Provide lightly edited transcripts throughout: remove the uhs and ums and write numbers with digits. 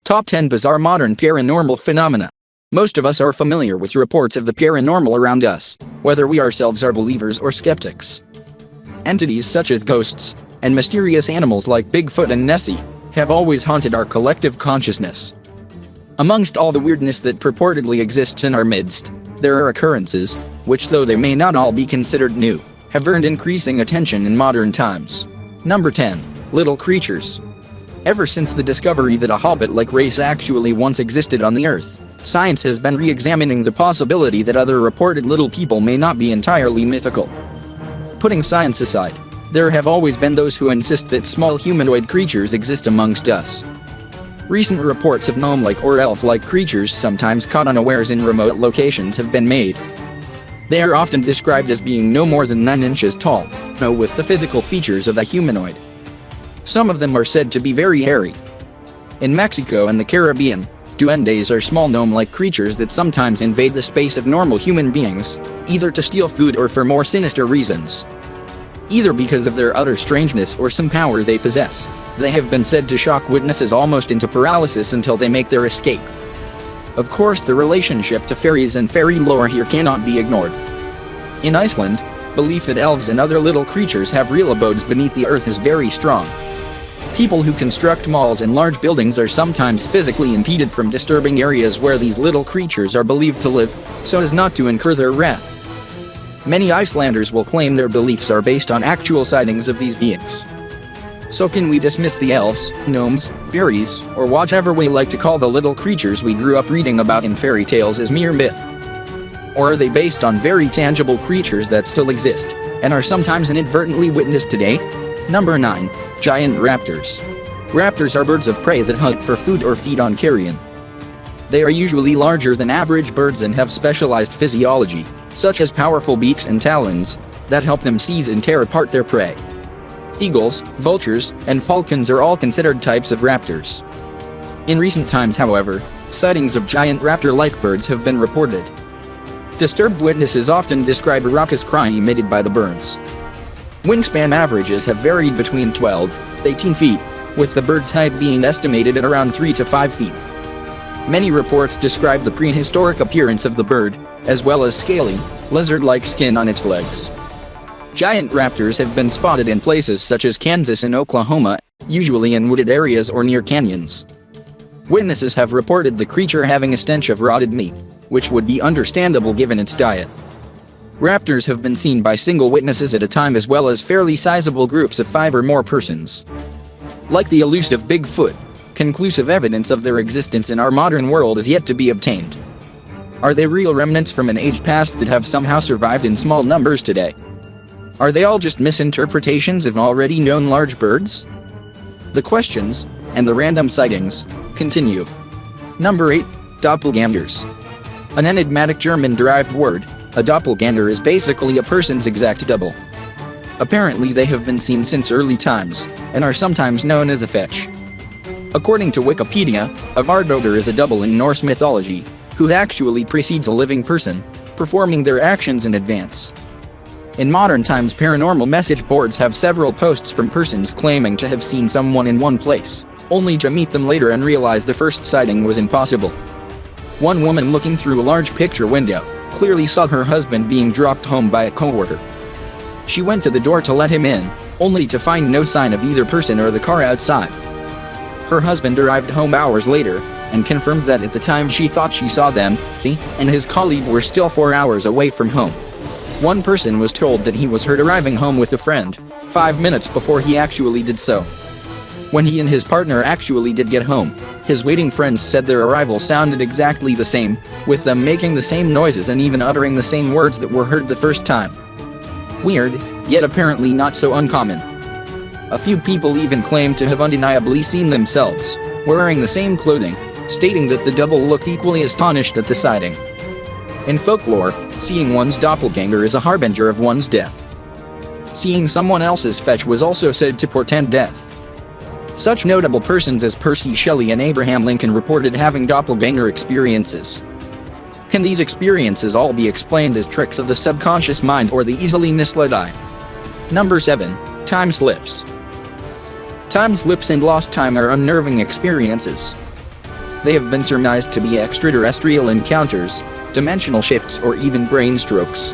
Top 10 Bizarre Modern Paranormal Phenomena. Most of us are familiar with reports of the paranormal around us, whether we ourselves are believers or skeptics. Entities such as ghosts, and mysterious animals like Big Foot and Nessie, have always haunted our collective consciousness. Amongst all the weirdness that purportedly exists in our midst, there are occurrences, which though they may not all be considered new, have earned increasing attention in modern times. Number 10. Little creatures. Ever since the discovery that a hobbit-like race actually once existed on the Earth, science has been re-examining the possibility that other reported little people may not be entirely mythical. Putting science aside, there have always been those who insist that small humanoid creatures exist amongst us. Recent reports of gnome-like or elf-like creatures sometimes caught unawares in remote locations have been made. They are often described as being no more than 9 inches tall, though with the physical features of a humanoid. Some of them are said to be very hairy. In Mexico and the Caribbean, duendes are small gnome-like creatures that sometimes invade the space of normal human beings, either to steal food or for more sinister reasons. Either because of their utter strangeness or some power they possess, they have been said to shock witnesses almost into paralysis until they make their escape. Of course, the relationship to fairies and fairy lore here cannot be ignored. In Iceland, belief that elves and other little creatures have real abodes beneath the earth is very strong. People who construct malls and large buildings are sometimes physically impeded from disturbing areas where these little creatures are believed to live, so as not to incur their wrath. Many Icelanders will claim their beliefs are based on actual sightings of these beings. So can we dismiss the elves, gnomes, fairies, or whatever we like to call the little creatures we grew up reading about in fairy tales as mere myth? Or are they based on very tangible creatures that still exist, and are sometimes inadvertently witnessed today? Number 9. Giant raptors. Raptors are birds of prey that hunt for food or feed on carrion. They are usually larger than average birds and have specialized physiology, such as powerful beaks and talons, that help them seize and tear apart their prey. Eagles, vultures, and falcons are all considered types of raptors. In recent times, however, sightings of giant raptor-like birds have been reported. Disturbed witnesses often describe a raucous cry emitted by the birds. Wingspan averages have varied between 12 to 18 feet, with the bird's height being estimated at around 3 to 5 feet. Many reports describe the prehistoric appearance of the bird, as well as scaly, lizard-like skin on its legs. Giant raptors have been spotted in places such as Kansas and Oklahoma, usually in wooded areas or near canyons. Witnesses have reported the creature having a stench of rotted meat, which would be understandable given its diet. Raptors have been seen by single witnesses at a time as well as fairly sizable groups of 5 or more persons. Like the elusive Bigfoot, conclusive evidence of their existence in our modern world is yet to be obtained. Are they real remnants from an age past that have somehow survived in small numbers today? Are they all just misinterpretations of already known large birds? The questions, and the random sightings, continue. Number 8. Doppelgangers. An enigmatic German-derived word, a doppelganger is basically a person's exact double. Apparently they have been seen since early times, and are sometimes known as a fetch. According to Wikipedia, a vardoger is a double in Norse mythology, who actually precedes a living person, performing their actions in advance. In modern times, paranormal message boards have several posts from persons claiming to have seen someone in one place, only to meet them later and realize the first sighting was impossible. One woman looking through a large picture window clearly saw her husband being dropped home by a coworker. She went to the door to let him in, only to find no sign of either person or the car outside. Her husband arrived home hours later, and confirmed that at the time she thought she saw them, he and his colleague were still 4 hours away from home. One person was told that he was heard arriving home with a friend, 5 minutes before he actually did so. When he and his partner actually did get home, his waiting friends said their arrival sounded exactly the same, with them making the same noises and even uttering the same words that were heard the first time. Weird, yet apparently not so uncommon. A few people even claim to have undeniably seen themselves wearing the same clothing, stating that the double looked equally astonished at the sighting. In folklore, seeing one's doppelganger is a harbinger of one's death. Seeing someone else's fetch was also said to portend death. Such notable persons as Percy Shelley and Abraham Lincoln reported having doppelganger experiences. Can these experiences all be explained as tricks of the subconscious mind or the easily misled eye? Number 7. Time slips. Time slips and lost time are unnerving experiences. They have been surmised to be extraterrestrial encounters, dimensional shifts, or even brain strokes.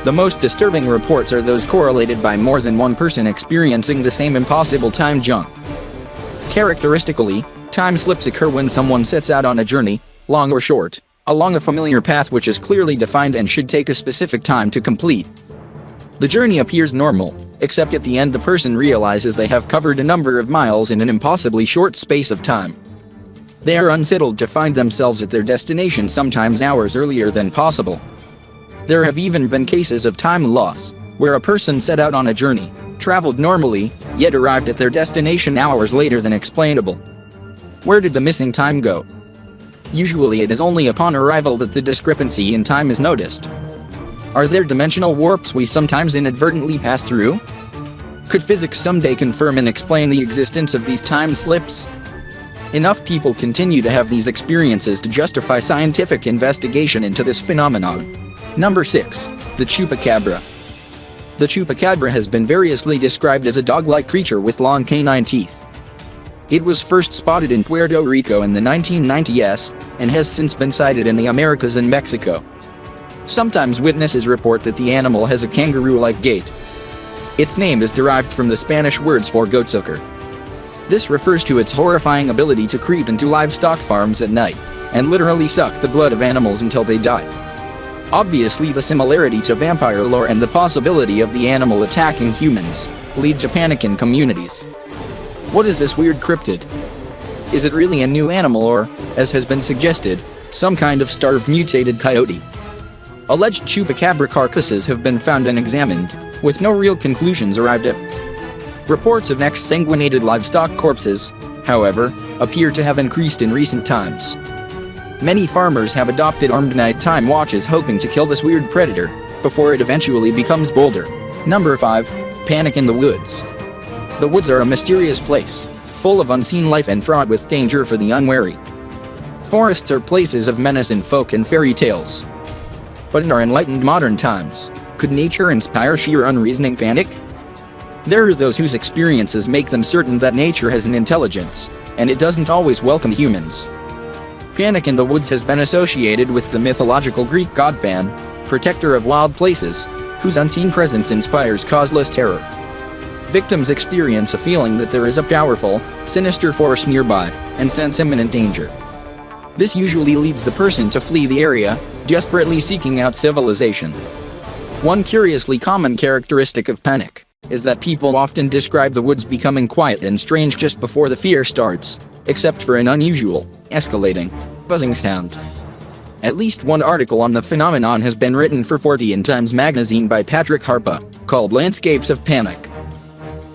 The most disturbing reports are those correlated by more than one person experiencing the same impossible time jump. Characteristically, time slips occur when someone sets out on a journey, long or short, along a familiar path which is clearly defined and should take a specific time to complete. The journey appears normal, except at the end the person realizes they have covered a number of miles in an impossibly short space of time. They are unsettled to find themselves at their destination sometimes hours earlier than possible. There have even been cases of time loss, where a person set out on a journey, traveled normally, yet arrived at their destination hours later than explainable. Where did the missing time go? Usually it is only upon arrival that the discrepancy in time is noticed. Are there dimensional warps we sometimes inadvertently pass through? Could physics someday confirm and explain the existence of these time slips? Enough people continue to have these experiences to justify scientific investigation into this phenomenon. Number 6. The Chupacabra. The Chupacabra has been variously described as a dog-like creature with long canine teeth. It was first spotted in Puerto Rico in the 1990s, and has since been sighted in the Americas and Mexico. Sometimes witnesses report that the animal has a kangaroo-like gait. Its name is derived from the Spanish words for goatsucker. This refers to its horrifying ability to creep into livestock farms at night, and literally suck the blood of animals until they die. Obviously, the similarity to vampire lore and the possibility of the animal attacking humans lead to panic in communities. What is this weird cryptid? Is it really a new animal or, as has been suggested, some kind of starved mutated coyote? Alleged Chupacabra carcasses have been found and examined, with no real conclusions arrived at. Reports of exsanguinated livestock corpses, however, appear to have increased in recent times. Many farmers have adopted armed nighttime watches hoping to kill this weird predator, before it eventually becomes bolder. Number 5. Panic in the woods. The woods are a mysterious place, full of unseen life and fraught with danger for the unwary. Forests are places of menace in folk and fairy tales. But in our enlightened modern times, could nature inspire sheer unreasoning panic? There are those whose experiences make them certain that nature has an intelligence, and it doesn't always welcome humans. Panic in the woods has been associated with the mythological Greek god Pan, protector of wild places, whose unseen presence inspires causeless terror. Victims experience a feeling that there is a powerful, sinister force nearby, and sense imminent danger. This usually leads the person to flee the area, desperately seeking out civilization. One curiously common characteristic of panic is that people often describe the woods becoming quiet and strange just before the fear starts, except for an unusual, escalating, buzzing sound. At least one article on the phenomenon has been written for 40 in Times magazine by Patrick Harpa, called Landscapes of Panic.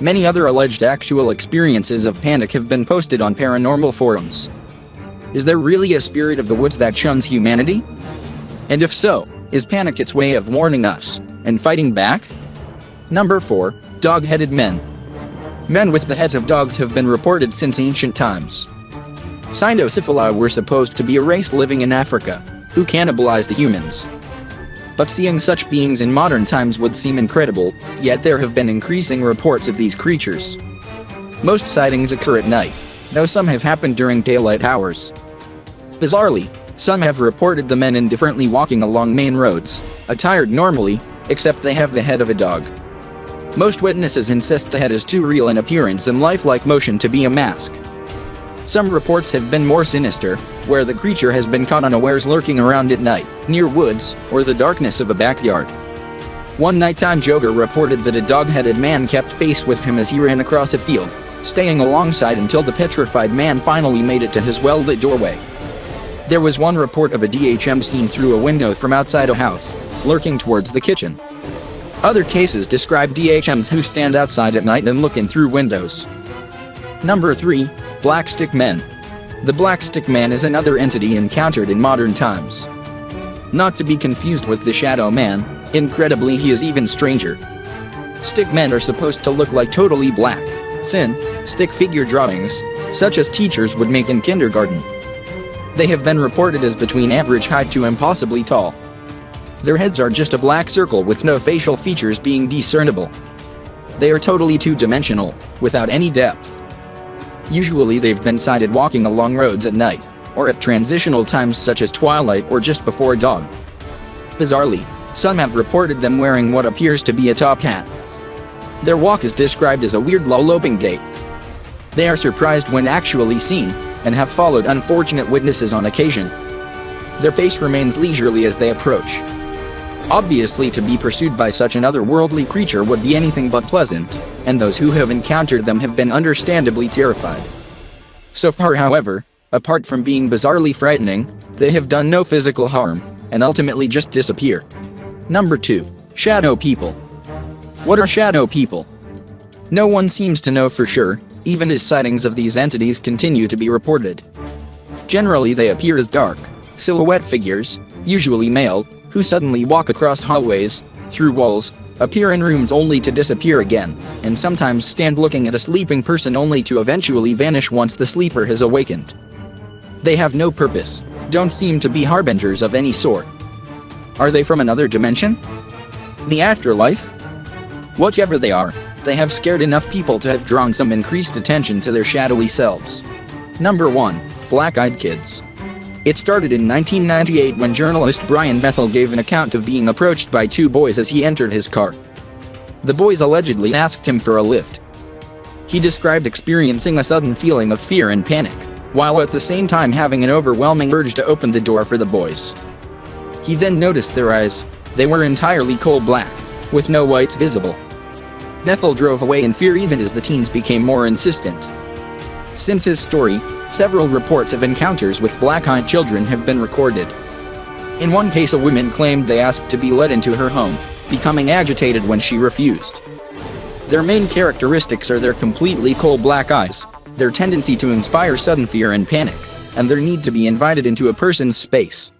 Many other alleged actual experiences of panic have been posted on paranormal forums. Is there really a spirit of the woods that shuns humanity? And if so, is panic its way of warning us, and fighting back? Number 4. Dog-headed men. Men with the heads of dogs have been reported since ancient times. Cynocephali were supposed to be a race living in Africa, who cannibalized humans. But seeing such beings in modern times would seem incredible, yet there have been increasing reports of these creatures. Most sightings occur at night, though some have happened during daylight hours. Bizarrely, some have reported the men indifferently walking along main roads, attired normally, except they have the head of a dog. Most witnesses insist the head is too real in appearance and lifelike motion to be a mask. Some reports have been more sinister, where the creature has been caught unawares lurking around at night, near woods, or the darkness of a backyard. One nighttime jogger reported that a dog-headed man kept pace with him as he ran across a field, staying alongside until the petrified man finally made it to his well-lit doorway. There was one report of a DHM seen through a window from outside a house, lurking towards the kitchen. Other cases describe DHMs who stand outside at night and look in through windows. Number 3. Black Stick Men. The Black Stick Man is another entity encountered in modern times. Not to be confused with the Shadow Man, incredibly he is even stranger. Stick men are supposed to look like totally black, thin, stick figure drawings, such as teachers would make in kindergarten. They have been reported as between average height to impossibly tall. Their heads are just a black circle with no facial features being discernible. They are totally two-dimensional, without any depth. Usually they've been sighted walking along roads at night, or at transitional times such as twilight or just before dawn. Bizarrely, some have reported them wearing what appears to be a top hat. Their walk is described as a weird low-loping gait. They are surprised when actually seen, and have followed unfortunate witnesses on occasion. Their pace remains leisurely as they approach. Obviously, to be pursued by such an otherworldly creature would be anything but pleasant, and those who have encountered them have been understandably terrified. So far, however, apart from being bizarrely frightening, they have done no physical harm, and ultimately just disappear. Number 2. Shadow people. What are shadow people? No one seems to know for sure, even as sightings of these entities continue to be reported. Generally, they appear as dark, silhouette figures, usually male, who suddenly walk across hallways, through walls, appear in rooms only to disappear again, and sometimes stand looking at a sleeping person only to eventually vanish once the sleeper has awakened. They have no purpose, don't seem to be harbingers of any sort. Are they from another dimension? The afterlife? Whatever they are, they have scared enough people to have drawn some increased attention to their shadowy selves. Number 1. Black-eyed kids. It started in 1998 when journalist Brian Bethel gave an account of being approached by 2 boys as he entered his car. The boys allegedly asked him for a lift. He described experiencing a sudden feeling of fear and panic, while at the same time having an overwhelming urge to open the door for the boys. He then noticed their eyes. They were entirely coal black, with no whites visible. Bethel drove away in fear even as the teens became more insistent. Since his story, several reports of encounters with black-eyed children have been recorded. In one case, a woman claimed they asked to be let into her home, becoming agitated when she refused. Their main characteristics are their completely coal black eyes, their tendency to inspire sudden fear and panic, and their need to be invited into a person's space.